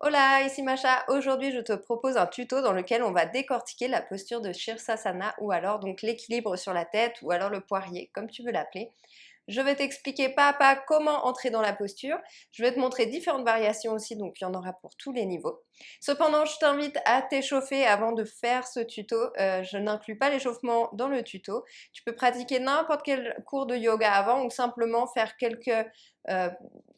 Hola, ici Macha. Aujourd'hui, je te propose un tuto dans lequel on va décortiquer la posture de Shirsasana ou alors donc l'équilibre sur la tête ou alors le poirier, comme tu veux l'appeler. Je vais t'expliquer pas à pas comment entrer dans la posture. Je vais te montrer différentes variations aussi, donc il y en aura pour tous les niveaux. Cependant, je t'invite à t'échauffer avant de faire ce tuto. Je n'inclus pas l'échauffement dans le tuto. Tu peux pratiquer n'importe quel cours de yoga avant ou simplement faire quelques euh,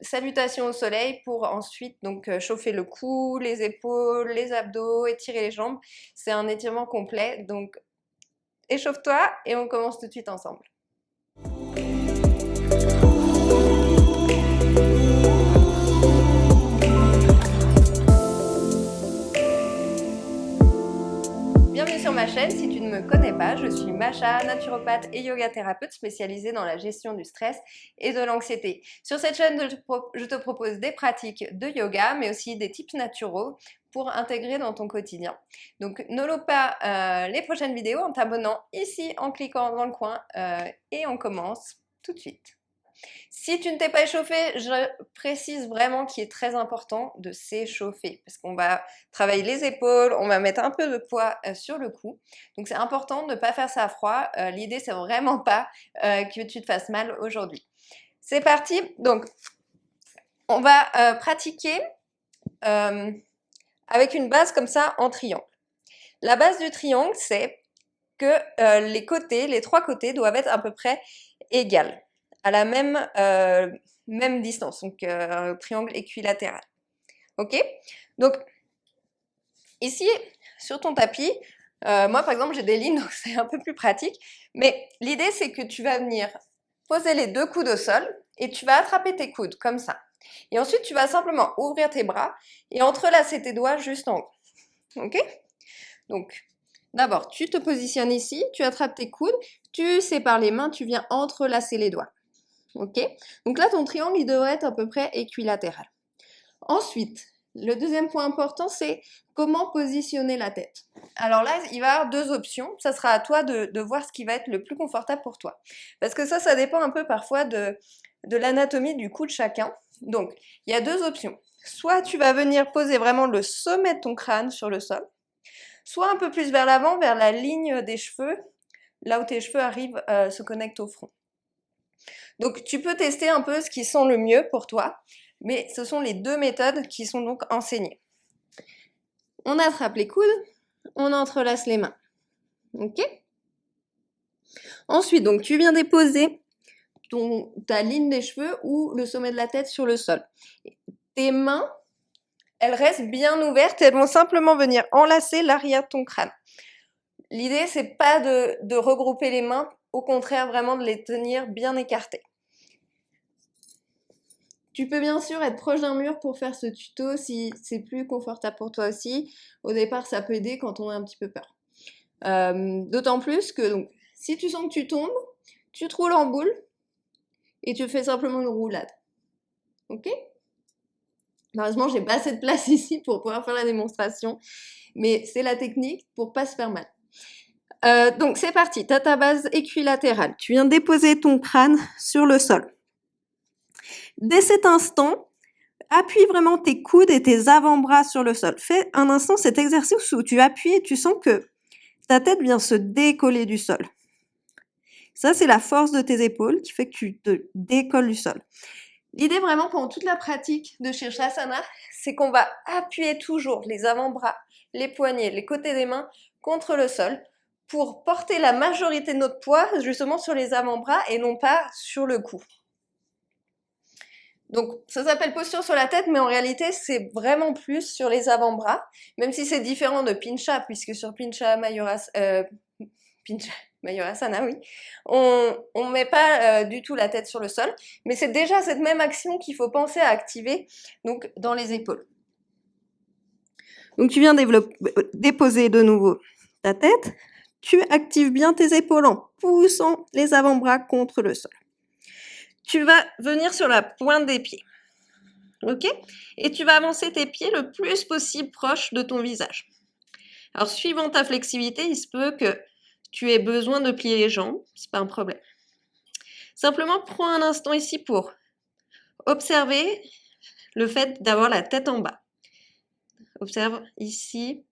salutations au soleil pour ensuite donc chauffer le cou, les épaules, les abdos, étirer les jambes. C'est un étirement complet, donc échauffe-toi et on commence tout de suite ensemble. Bienvenue sur ma chaîne, si tu ne me connais pas, je suis Macha, naturopathe et yoga thérapeute spécialisée dans la gestion du stress et de l'anxiété. Sur cette chaîne, je te propose des pratiques de yoga, mais aussi des tips naturaux pour intégrer dans ton quotidien. Donc ne loupe pas les prochaines vidéos en t'abonnant ici, en cliquant dans le coin et on commence tout de suite. Si tu ne t'es pas échauffé, je précise vraiment qu'il est très important de s'échauffer parce qu'on va travailler les épaules, on va mettre un peu de poids sur le cou. Donc c'est important de ne pas faire ça à froid. L'idée, c'est vraiment pas que tu te fasses mal aujourd'hui. C'est parti. Donc, on va pratiquer avec une base comme ça en triangle. La base du triangle, c'est que les trois côtés doivent être à peu près égales, à la même distance, donc triangle équilatéral. Ok? Donc, ici, sur ton tapis, moi par exemple j'ai des lignes, donc c'est un peu plus pratique, mais l'idée c'est que tu vas venir poser les deux coudes au sol et tu vas attraper tes coudes comme ça. Et ensuite tu vas simplement ouvrir tes bras et entrelacer tes doigts juste en haut. Ok? Donc, d'abord, tu te positionnes ici, tu attrapes tes coudes, tu sépares les mains, tu viens entrelacer les doigts. Ok? Donc là, ton triangle, il devrait être à peu près équilatéral. Ensuite, le deuxième point important, c'est comment positionner la tête. Alors là, il va y avoir deux options. Ça sera à toi de voir ce qui va être le plus confortable pour toi. Parce que ça dépend un peu parfois de l'anatomie du cou de chacun. Donc, il y a deux options. Soit tu vas venir poser vraiment le sommet de ton crâne sur le sol, soit un peu plus vers l'avant, vers la ligne des cheveux, là où tes cheveux arrivent, se connectent au front. Donc tu peux tester un peu ce qui sent le mieux pour toi, mais ce sont les deux méthodes qui sont donc enseignées. On attrape les coudes, on entrelace les mains. Ok? Ensuite, donc tu viens déposer ta ligne des cheveux ou le sommet de la tête sur le sol. Tes mains, elles restent bien ouvertes, elles vont simplement venir enlacer l'arrière de ton crâne. L'idée, c'est pas de regrouper les mains, au contraire, vraiment de les tenir bien écartées. Tu peux bien sûr être proche d'un mur pour faire ce tuto si c'est plus confortable pour toi aussi. Au départ, ça peut aider quand on a un petit peu peur. D'autant plus que donc, si tu sens que tu tombes, tu te roules en boule et tu fais simplement une roulade. Ok? Malheureusement, j'ai pas assez de place ici pour pouvoir faire la démonstration, mais c'est la technique pour pas se faire mal. Donc c'est parti, tu as ta base équilatérale. Tu viens déposer ton crâne sur le sol. Dès cet instant, appuie vraiment tes coudes et tes avant-bras sur le sol. Fais un instant cet exercice où tu appuies et tu sens que ta tête vient se décoller du sol. Ça, c'est la force de tes épaules qui fait que tu te décolles du sol. L'idée vraiment pendant toute la pratique de Shirsasana, c'est qu'on va appuyer toujours les avant-bras, les poignets, les côtés des mains contre le sol pour porter la majorité de notre poids justement sur les avant-bras et non pas sur le cou. Donc ça s'appelle posture sur la tête, mais en réalité c'est vraiment plus sur les avant-bras, même si c'est différent de Pincha, puisque sur Pincha Mayurasana, oui, on met pas du tout la tête sur le sol, mais c'est déjà cette même action qu'il faut penser à activer donc dans les épaules. Donc tu viens déposer de nouveau ta tête, tu actives bien tes épaules en poussant les avant-bras contre le sol. Tu vas venir sur la pointe des pieds. Ok? Et tu vas avancer tes pieds le plus possible proche de ton visage. Alors, suivant ta flexibilité, il se peut que tu aies besoin de plier les jambes, c'est pas un problème. Simplement, prends un instant ici pour observer le fait d'avoir la tête en bas. Observe ici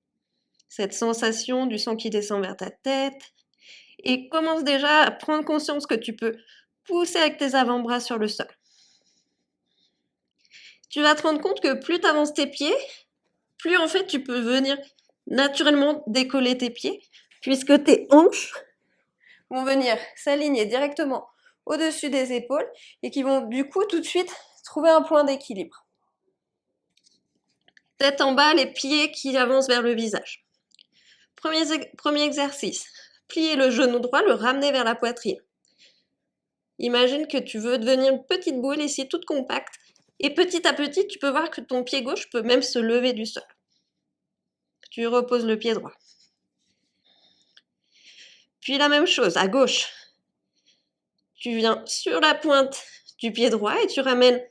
cette sensation du sang qui descend vers ta tête et commence déjà à prendre conscience que tu peux pousser avec tes avant-bras sur le sol. Tu vas te rendre compte que plus tu avances tes pieds, plus en fait tu peux venir naturellement décoller tes pieds, puisque tes hanches vont venir s'aligner directement au-dessus des épaules et qui vont du coup tout de suite trouver un point d'équilibre. Tête en bas, les pieds qui avancent vers le visage. Premier exercice, plier le genou droit, le ramener vers la poitrine. Imagine que tu veux devenir une petite boule ici, toute compacte, et petit à petit, tu peux voir que ton pied gauche peut même se lever du sol. Tu reposes le pied droit. Puis la même chose, à gauche. Tu viens sur la pointe du pied droit et tu ramènes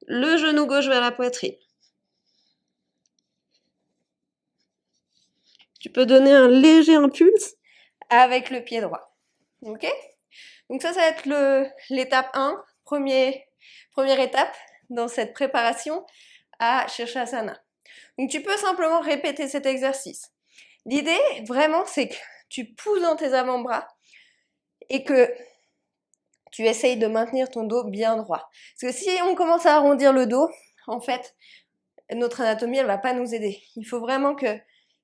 le genou gauche vers la poitrine. Tu peux donner un léger impulse avec le pied droit. Ok? Donc ça va être l'étape 1, première étape dans cette préparation à Shirshasana. Donc tu peux simplement répéter cet exercice. L'idée, vraiment, c'est que tu pousses dans tes avant-bras et que tu essayes de maintenir ton dos bien droit. Parce que si on commence à arrondir le dos, en fait, notre anatomie, elle va pas nous aider. Il faut vraiment que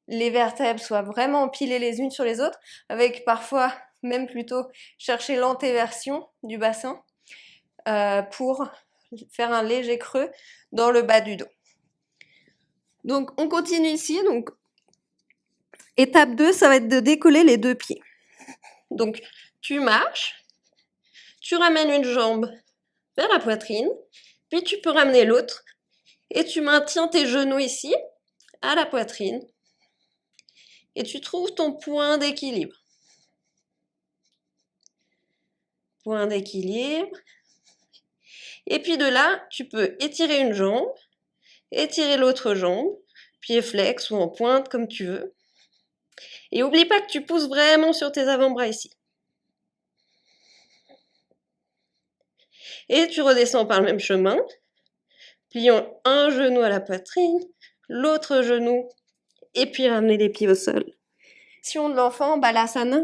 les vertèbres soient vraiment empilées les unes sur les autres, avec parfois même plutôt chercher l'antéversion du bassin pour faire un léger creux dans le bas du dos. Donc on continue ici. Donc étape 2, ça va être de décoller les deux pieds. Donc tu marches, tu ramènes une jambe vers la poitrine, puis tu peux ramener l'autre et tu maintiens tes genoux ici à la poitrine et tu trouves ton point d'équilibre. Point d'équilibre. Et puis de là, tu peux étirer une jambe, étirer l'autre jambe, pied flex ou en pointe comme tu veux. Et oublie pas que tu pousses vraiment sur tes avant-bras ici. Et tu redescends par le même chemin, pliant un genou à la poitrine, l'autre genou, et puis ramener les pieds au sol. Position de l'enfant, Balasana.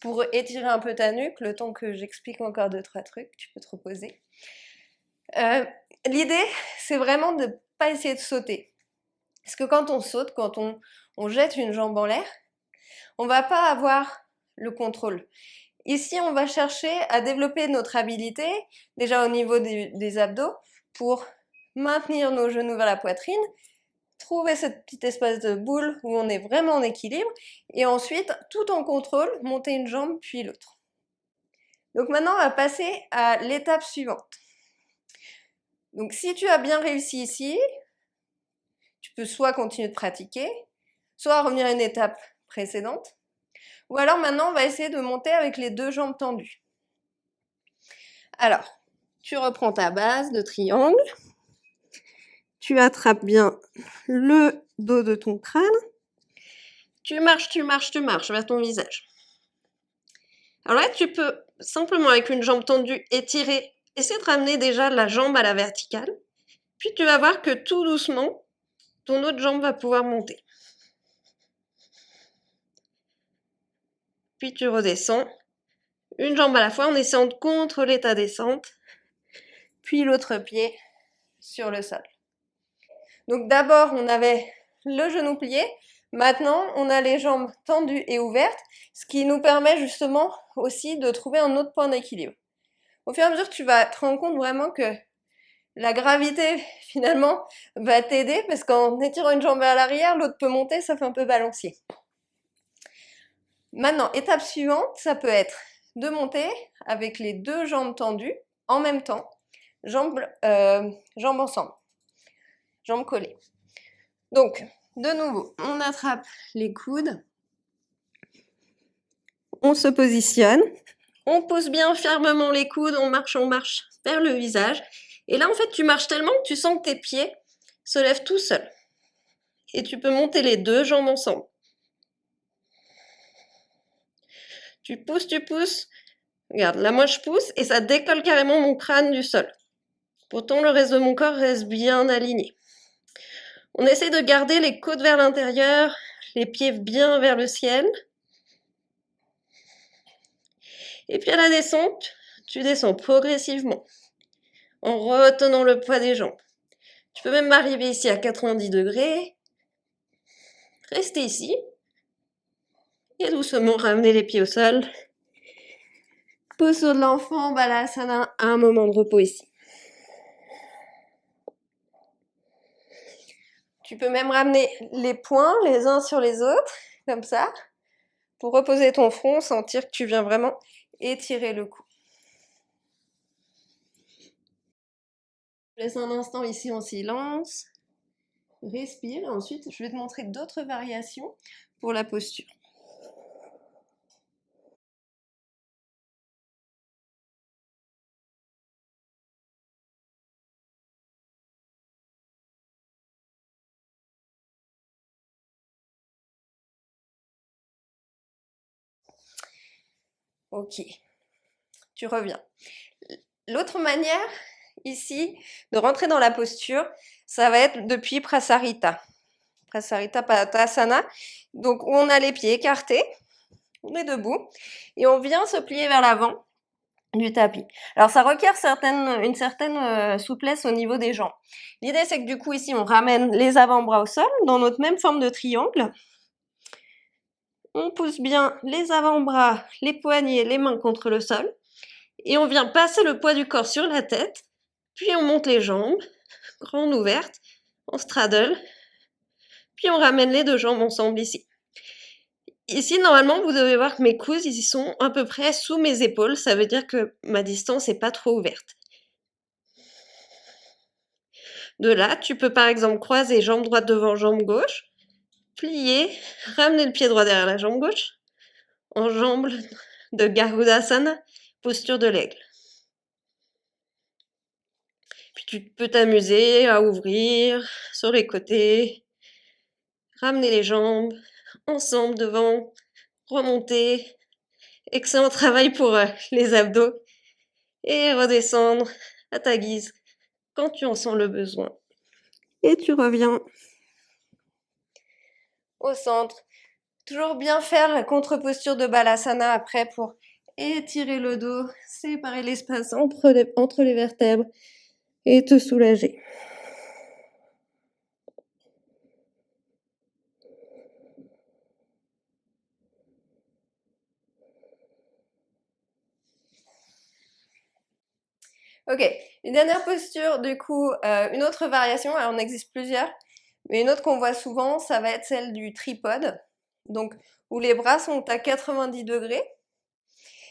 Pour étirer un peu ta nuque, le temps que j'explique encore 2-3 trucs, tu peux te reposer. L'idée, c'est vraiment de ne pas essayer de sauter. Parce que quand on saute, quand on jette une jambe en l'air, on ne va pas avoir le contrôle. Ici, on va chercher à développer notre habilité, déjà au niveau des abdos, pour maintenir nos genoux vers la poitrine, trouver cette petite espace de boule où on est vraiment en équilibre, et ensuite, tout en contrôle, monter une jambe puis l'autre. Donc maintenant, on va passer à l'étape suivante. Donc si tu as bien réussi ici, tu peux soit continuer de pratiquer, soit revenir à une étape précédente, ou alors maintenant, on va essayer de monter avec les deux jambes tendues. Alors, tu reprends ta base de triangle, tu attrapes bien le dos de ton crâne, tu marches vers ton visage. Alors là, tu peux simplement avec une jambe tendue étirer, essayer de ramener déjà la jambe à la verticale, puis tu vas voir que tout doucement, ton autre jambe va pouvoir monter. Puis tu redescends, une jambe à la fois en essayant de contrôler ta descente, puis l'autre pied sur le sol. Donc d'abord, on avait le genou plié, maintenant on a les jambes tendues et ouvertes, ce qui nous permet justement aussi de trouver un autre point d'équilibre. Au fur et à mesure, tu vas te rendre compte vraiment que la gravité, finalement, va t'aider parce qu'en étirant une jambe vers l'arrière, l'autre peut monter, ça fait un peu balancier. Maintenant, étape suivante, ça peut être de monter avec les deux jambes tendues en même temps, jambes ensemble, jambes collées. Donc, de nouveau, on attrape les coudes, on se positionne, on pose bien fermement les coudes, on marche vers le visage. Et là, en fait, tu marches tellement que tu sens que tes pieds se lèvent tout seuls. Et tu peux monter les deux jambes ensemble. Tu pousses. Regarde, là, moi, je pousse et ça décolle carrément mon crâne du sol. Pourtant, le reste de mon corps reste bien aligné. On essaie de garder les côtes vers l'intérieur, les pieds bien vers le ciel. Et puis à la descente, tu descends progressivement en retenant le poids des jambes. Tu peux même arriver ici à 90 degrés, rester ici et doucement ramener les pieds au sol. Posture de l'enfant, Balasana, un moment de repos ici. Tu peux même ramener les poings les uns sur les autres, comme ça, pour reposer ton front, sentir que tu viens vraiment étirer le cou. Laisse un instant ici en silence. Respire. Ensuite, je vais te montrer d'autres variations pour la posture. Ok, tu reviens. L'autre manière ici de rentrer dans la posture, ça va être depuis Prasarita. Prasarita Padasana. Donc on a les pieds écartés, on est debout et on vient se plier vers l'avant du tapis. Alors ça requiert une certaine souplesse au niveau des jambes. L'idée c'est que du coup ici on ramène les avant-bras au sol dans notre même forme de triangle. On pousse bien les avant-bras, les poignets, les mains contre le sol. Et on vient passer le poids du corps sur la tête. Puis on monte les jambes, grandes ouvertes, en straddle. Puis on ramène les deux jambes ensemble ici. Ici, normalement, vous devez voir que mes coudes, ils sont à peu près sous mes épaules. Ça veut dire que ma distance n'est pas trop ouverte. De là, tu peux par exemple croiser jambe droite devant jambe gauche, plier, ramener le pied droit derrière la jambe gauche, en jambe de Garudasana, posture de l'aigle. Puis tu peux t'amuser à ouvrir sur les côtés, ramener les jambes ensemble devant, remonter. Excellent travail pour les abdos. Et redescendre à ta guise quand tu en sens le besoin. Et tu reviens au centre. Toujours bien faire la contre-posture de Balasana après pour étirer le dos, séparer l'espace entre les vertèbres et te soulager. Ok, une dernière posture, du coup, une autre variation, alors on existe plusieurs, mais une autre qu'on voit souvent, ça va être celle du tripode, donc où les bras sont à 90 degrés,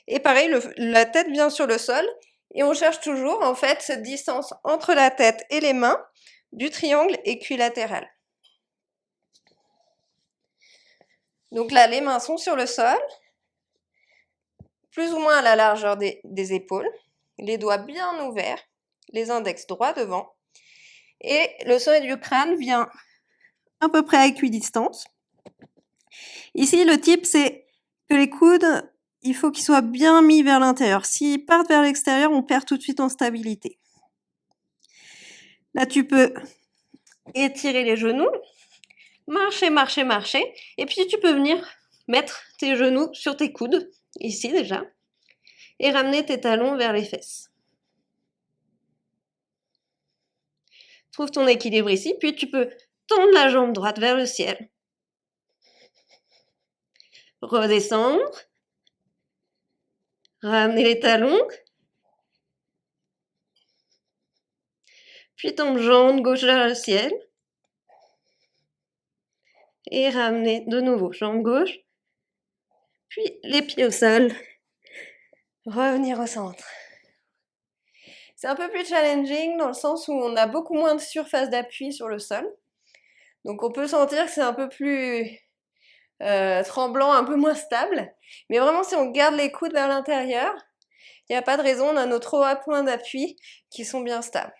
et pareil, la tête vient sur le sol, et on cherche toujours, en fait, cette distance entre la tête et les mains du triangle équilatéral. Donc là, les mains sont sur le sol, plus ou moins à la largeur des épaules, les doigts bien ouverts, les index droits devant, et le sommet du crâne vient à peu près à équidistance. Ici, le type, c'est que les coudes, il faut qu'ils soient bien mis vers l'intérieur. S'ils partent vers l'extérieur, on perd tout de suite en stabilité. Là, tu peux étirer les genoux, marcher, marcher, marcher, et puis tu peux venir mettre tes genoux sur tes coudes, ici déjà, et ramener tes talons vers les fesses. Trouve ton équilibre ici, puis tu peux tendre la jambe droite vers le ciel. Redescendre. Ramener les talons. Puis tombe jambe gauche vers le ciel. Et ramener de nouveau jambe gauche. Puis les pieds au sol. Revenir au centre. C'est un peu plus challenging dans le sens où on a beaucoup moins de surface d'appui sur le sol. Donc on peut sentir que c'est un peu plus tremblant, un peu moins stable. Mais vraiment, si on garde les coudes vers l'intérieur, il n'y a pas de raison, on a nos 3 points d'appui qui sont bien stables.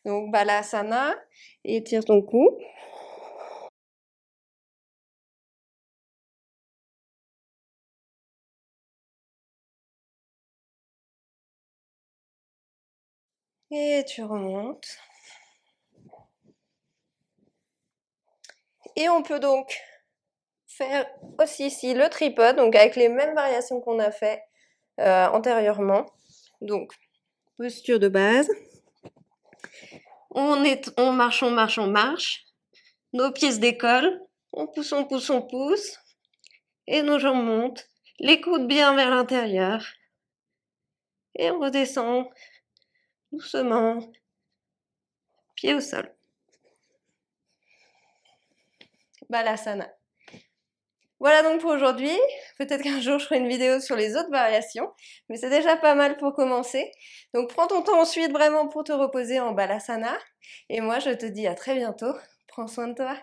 Donc Balasana, étire ton cou. Et tu remontes. Et on peut donc faire aussi ici le tripode, donc avec les mêmes variations qu'on a fait antérieurement. Donc, posture de base. On marche, on marche, on marche. Nos pieds se décollent. On pousse, on pousse, on pousse. Et nos jambes montent. Les coudes bien vers l'intérieur. Et on redescend doucement. Pied au sol. Balasana. Voilà donc pour aujourd'hui. Peut-être qu'un jour je ferai une vidéo sur les autres variations, mais c'est déjà pas mal pour commencer. Donc prends ton temps ensuite vraiment pour te reposer en Balasana. Et moi je te dis à très bientôt. Prends soin de toi.